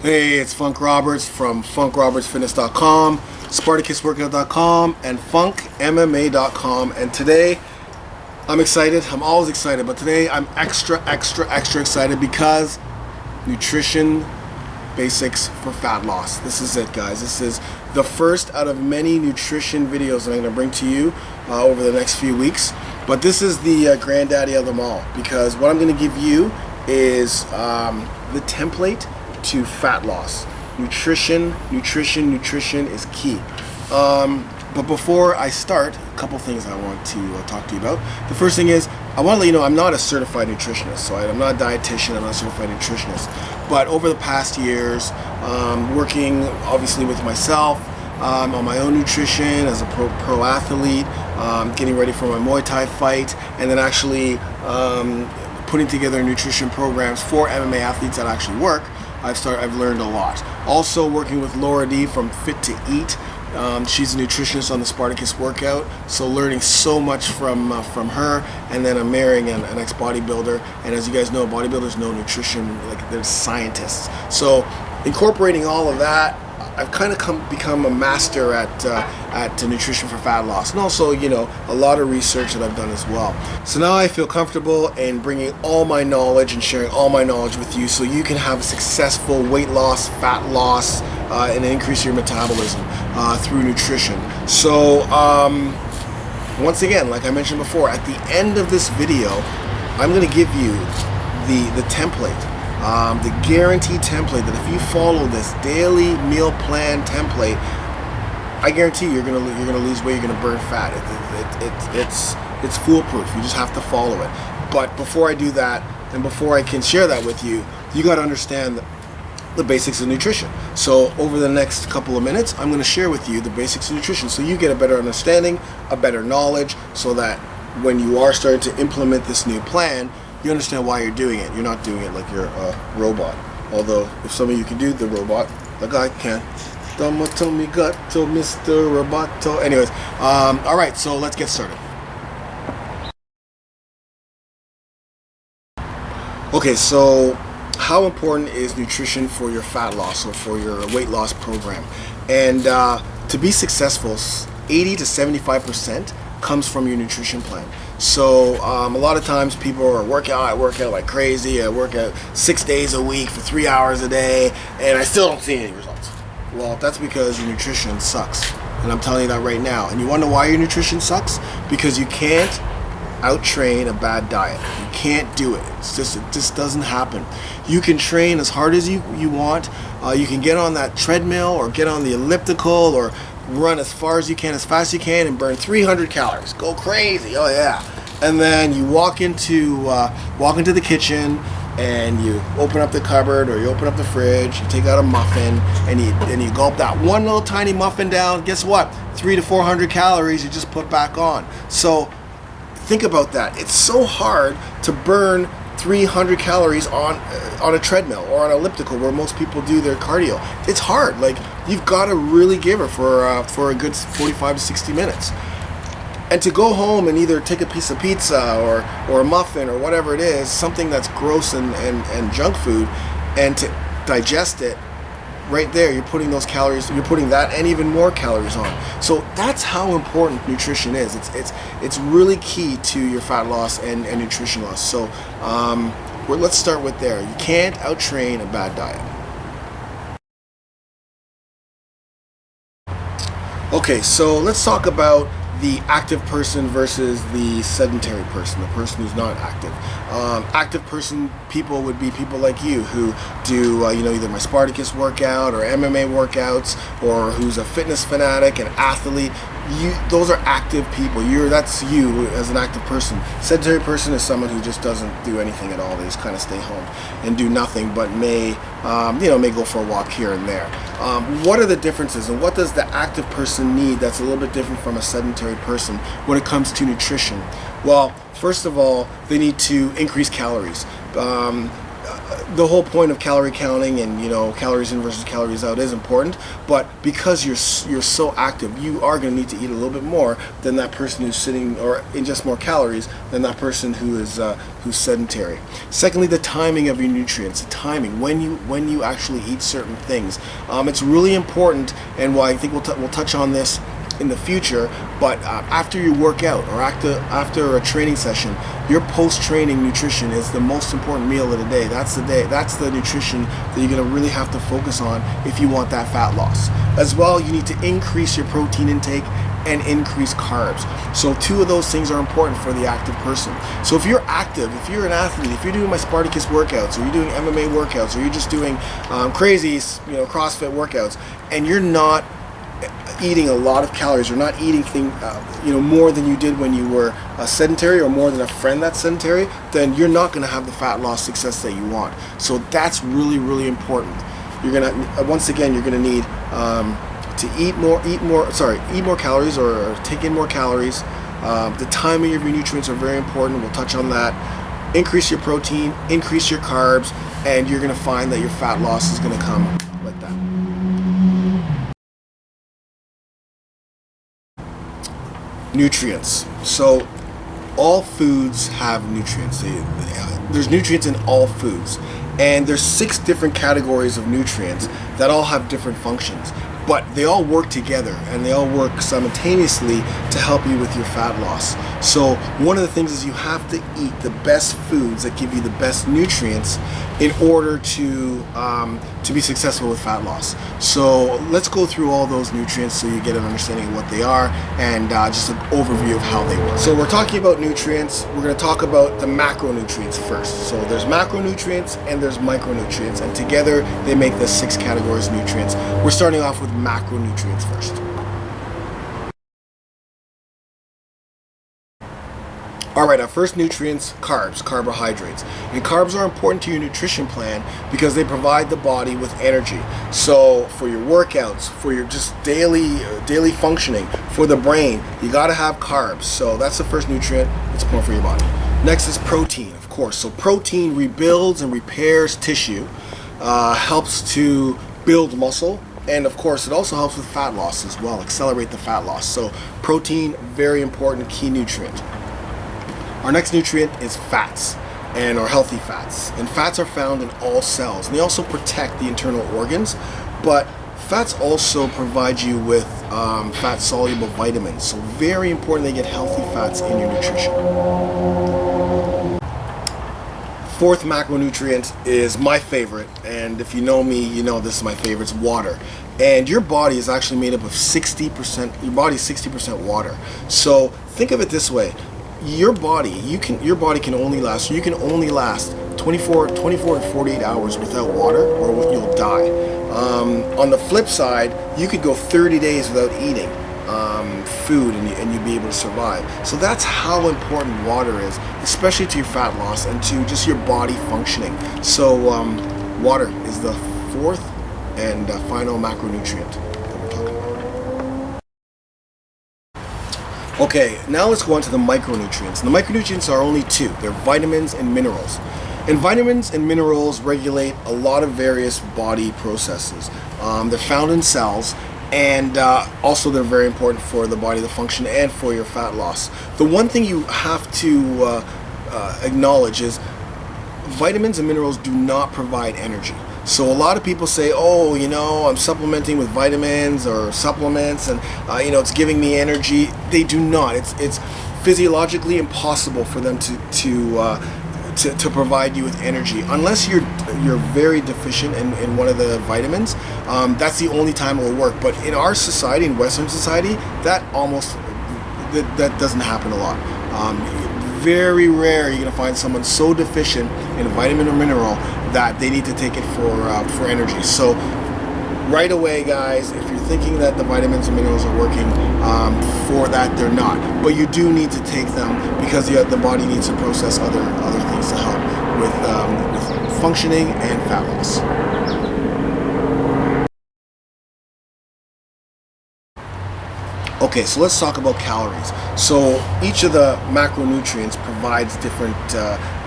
Hey, it's Funk Roberts from FunkRobertsFitness.com, SpartacusWorkout.com, and FunkMMA.com. And today, I'm excited. I'm always excited, but today I'm extra excited because nutrition basics for fat loss. This is it, guys. This is the first out of many nutrition videos that I'm going to bring to you over the next few weeks. But this is the granddaddy of them all, because what I'm going to give you is the template to fat loss. Nutrition is key. But before I start, a couple things I want to talk to you about. The first thing is, I want to let you know I'm not a certified nutritionist, so I'm not a dietitian, I'm not a certified nutritionist. But over the past years, working obviously with myself, on my own nutrition as a pro athlete, getting ready for my Muay Thai fight, and then actually putting together nutrition programs for MMA athletes that actually work, I've learned a lot. Also working with Laura D from Fit to Eat. She's a nutritionist on the Spartacus workout, so learning so much from her. And then I'm marrying an ex-bodybuilder, and as you guys know, bodybuilders know nutrition like they're scientists. So incorporating all of that, I've kind of become a master at nutrition for fat loss, and also, you know, a lot of research that I've done as well. So now I feel comfortable in bringing all my knowledge and sharing all my knowledge with you, so you can have a successful weight loss, fat loss, and increase your metabolism through nutrition. So once again, like I mentioned before, at the end of this video, I'm going to give you the template. The guaranteed template that if you follow this daily meal plan template, I guarantee you're gonna lose weight, you're gonna burn fat. It's foolproof. You just have to follow it. But before I do that, and before I can share that with you, you got to understand the basics of nutrition. So over the next couple of minutes, I'm going to share with you the basics of nutrition, so you get a better understanding, a better knowledge, so that when you are starting to implement this new plan, you understand why you're doing it. You're not doing it like you're a robot. Although, if some of you can do the robot, the guy can. Tomato gato, Mr. Roboto. Anyways, all right, so let's get started. Okay, so how important is nutrition for your fat loss or for your weight loss program? And to be successful, 80 to 75% comes from your nutrition plan. So a lot of times people are I work out like crazy, I work out 6 days a week for 3 hours a day, and I still don't see any results. Well, that's because your nutrition sucks, and I'm telling you that right now. And you wonder why your nutrition sucks? Because you can't out-train a bad diet. You can't do it. It just doesn't happen. You can train as hard as you want. You can get on that treadmill or get on the elliptical or run as far as you can, as fast as you can, and burn 300 calories. Go crazy. Oh yeah. And then you walk into the kitchen and you open up the cupboard or you open up the fridge, you take out a muffin and you gulp that one little tiny muffin down. Guess what? 300 to 400 calories you just put back on. So think about that. It's so hard to burn 300 calories on a treadmill or on an elliptical where most people do their cardio. It's hard. Like, you've got to really give it for a good 45 to 60 minutes. And to go home and either take a piece of pizza or a muffin or whatever it is, something that's gross and junk food, and to digest it, right there, you're putting those calories, you're putting that and even more calories on. So that's how important nutrition is. It's really key to your fat loss and nutrition loss. So let's start with there. You can't out-train a bad diet. Okay, so let's talk about the active person versus the sedentary person, the person who's not active. Active person people would be people like you who do either my Spartacus workout or MMA workouts, or who's a fitness fanatic, an athlete. Those are active people. That's you as an active person. Sedentary person is someone who just doesn't do anything at all. They just kind of stay home and do nothing, but may go for a walk here and there. What are the differences, and what does the active person need that's a little bit different from a sedentary person when it comes to nutrition? Well, first of all, they need to increase calories. the whole point of calorie counting and, you know, calories in versus calories out is important, but because you're so active, you are going to need to eat a little bit more than that person who's sitting, or ingest more calories than that person who is who's sedentary. Secondly, the timing of your nutrients, the timing when you actually eat certain things. It's really important, and I think we'll touch on this in the future, but after you work out or after a training session, your post-training nutrition is the most important meal of the day. That's the nutrition that you're going to really have to focus on if you want that fat loss. As well, you need to increase your protein intake and increase carbs. So two of those things are important for the active person. So if you're active, if you're an athlete, if you're doing my Spartacus workouts, or you're doing MMA workouts, or you're just doing crazy, you know, CrossFit workouts, and you're not eating a lot of calories, or not eating more than you did when you were sedentary, or more than a friend that's sedentary, then you're not going to have the fat loss success that you want. So that's really, really important. You're gonna once again, you're gonna need to eat more calories, or take in more calories. The timing of your nutrients are very important. We'll touch on that. Increase your protein, increase your carbs, and you're gonna find that your fat loss is gonna come like that. Nutrients. So all foods have nutrients. There's nutrients in all foods, and there's 6 different categories of nutrients that all have different functions, but they all work together and they all work simultaneously to help you with your fat loss. So one of the things is you have to eat the best foods that give you the best nutrients in order to be successful with fat loss. So let's go through all those nutrients so you get an understanding of what they are, and just an overview of how they work. So we're talking about nutrients. We're going to talk about the macronutrients first. So there's macronutrients and there's micronutrients, and together they make the 6 categories of nutrients. We're starting off with macronutrients first. Alright, our first nutrients, carbs, carbohydrates. And carbs are important to your nutrition plan because they provide the body with energy. So for your workouts, for your just daily functioning, for the brain, you gotta have carbs. So that's the first nutrient that's important for your body. Next is protein, of course. So protein rebuilds and repairs tissue, helps to build muscle, and of course it also helps with fat loss as well, accelerate the fat loss. So protein, very important, key nutrient. Our next nutrient is fats, or healthy fats. And fats are found in all cells, and they also protect the internal organs, but fats also provide you with fat-soluble vitamins. So very important they get healthy fats in your nutrition. Fourth macronutrient is my favorite, and if you know me, you know this is my favorite. It's water. And your body is actually made up of 60%. Your body is 60% water. So think of it this way: your body can only last 24 to 48 hours without water, or you'll die. On the flip side, you could go 30 days without eating food, and you'd be able to survive. So that's how important water is, especially to your fat loss and to just your body functioning. So water is the fourth and final macronutrient that we're talking about. Okay, now let's go on to the micronutrients. And the micronutrients are only 2. They're vitamins and minerals. And vitamins and minerals regulate a lot of various body processes. They're found in cells, and also they're very important for the body to function and for your fat loss. The one thing you have to acknowledge is vitamins and minerals do not provide energy. So a lot of people say, oh, you know, I'm supplementing with vitamins or supplements, and you know, it's giving me energy. They do not. It's physiologically impossible for them to provide you with energy unless you're very deficient in one of the vitamins. That's the only time it will work. But in our society, in Western society, that doesn't happen a lot. Very rare you're gonna find someone so deficient in a vitamin or mineral that they need to take it for energy. So right away, guys, if you're thinking that the vitamins and minerals are working for that, they're not. But you do need to take them because the body needs to process other things to help with functioning and fat loss. Okay, so let's talk about calories. So each of the macronutrients provides different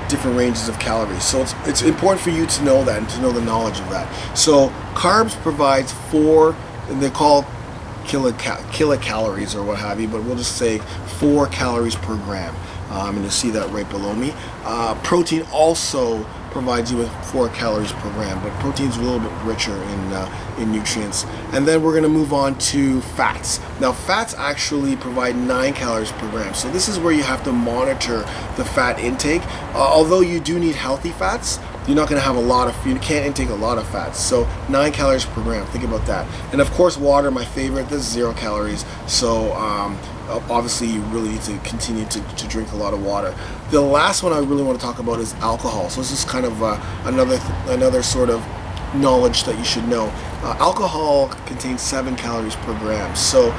different ranges of calories. So it's important for you to know that and to know the knowledge of that. So carbs provides 4, and they call kilocalories or what have you, but we'll just say 4 calories per gram. And you'll see that right below me. Protein also provides you with 4 calories per gram, but protein's a little bit richer in nutrients. And then we're going to move on to fats. Now fats actually provide 9 calories per gram, so this is where you have to monitor the fat intake. Although you do need healthy fats, you're not going to have you can't intake a lot of fats. So 9 calories per gram, think about that. And of course water, my favorite, this is 0 calories. So obviously you really need to continue to drink a lot of water. The last one I really want to talk about is alcohol. So this is kind of another sort of knowledge that you should know. Alcohol contains 7 calories per gram. So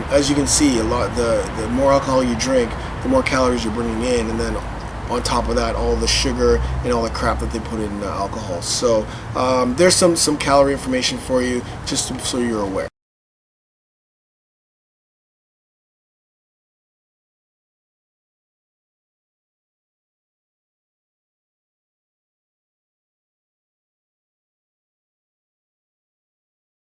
as you can see, the more alcohol you drink, the more calories you're bringing in, and then on top of that, all the sugar and all the crap that they put in alcohol. So there's some calorie information for you, just so you're aware.